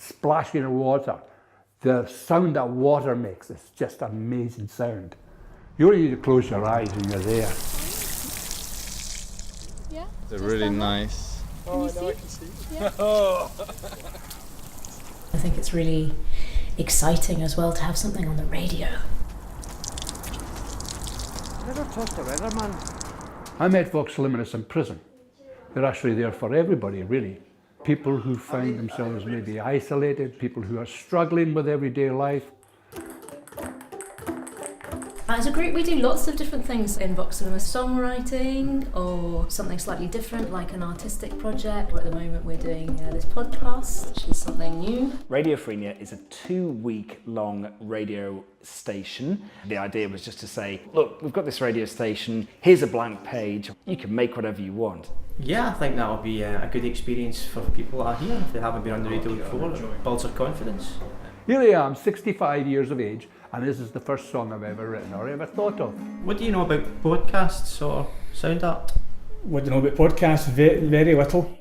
splashing of water. The sound that water makes is just amazing sound. You only need to close your eyes and you're there. Yeah. They're really nice. Oh, I know, I can see. Yeah. I think it's really exciting as well to have something on the radio. Never tossed a weatherman. I met Vox in prison. They're actually there for everybody, really. People who find themselves maybe isolated, people who are struggling with everyday life. As a group, we do lots of different things in Vox songwriting or something slightly different, like an artistic project. At the moment, we're doing this podcast, which is something new. Radiophrenia is a 2-week-long radio station. The idea was just to say, look, we've got this radio station, here's a blank page, you can make whatever you want. Yeah, I think that'll be a good experience for people that are here if they haven't been on the radio before. It builds their confidence. Here I am, 65 years of age, and this is the first song I've ever written or ever thought of. What do you know about podcasts or sound art? What do you know about podcasts? Very little.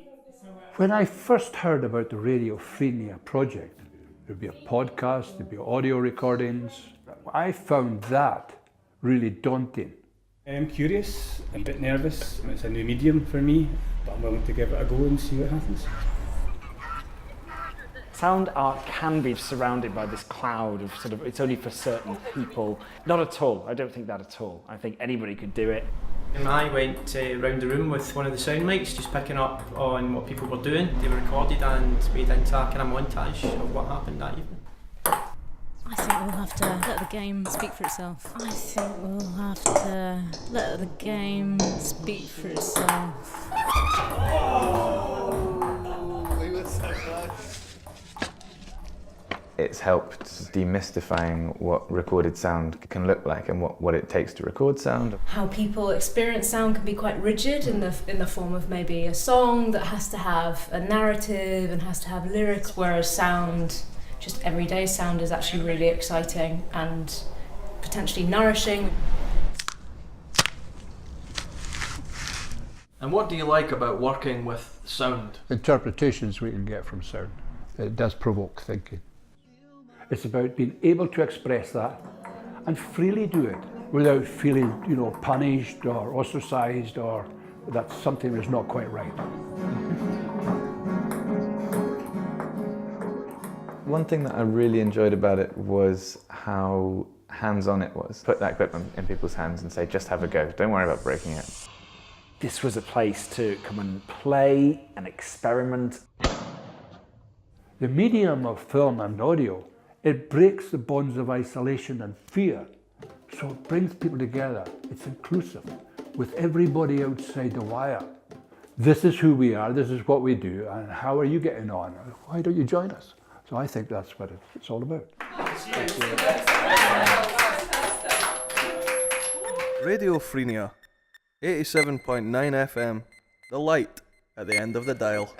When I first heard about the Radiophrenia project, there'd be a podcast, there'd be audio recordings. I found that really daunting. I'm curious, a bit nervous. It's a new medium for me, but I'm willing to give it a go and see what happens. Sound art can be surrounded by this cloud of sort of, it's only for certain people. Not at all, I don't think that at all. I think anybody could do it. And I went round the room with one of the sound mics, just picking up on what people were doing. They were recorded and made into a kind of montage of what happened that evening. I think we'll have to let the game speak for itself. I think we'll have to let the game speak for itself. It's helped demystifying what recorded sound can look like and what it takes to record sound. How people experience sound can be quite rigid in the form of maybe a song that has to have a narrative and has to have lyrics, whereas sound, just everyday sound, is actually really exciting and potentially nourishing. And what do you like about working with sound? Interpretations we can get from sound. It does provoke thinking. It's about being able to express that and freely do it without feeling, punished or ostracized or that something is not quite right. One thing that I really enjoyed about it was how hands-on it was. Put that equipment in people's hands and say, just have a go. Don't worry about breaking it. This was a place to come and play and experiment. The medium of film and audio, it breaks the bonds of isolation and fear. So it brings people together. It's inclusive with everybody outside the wire. This is who we are, this is what we do, and how are you getting on? Why don't you join us? So I think that's what it's all about. Radiophrenia, 87.9 FM, the light at the end of the dial.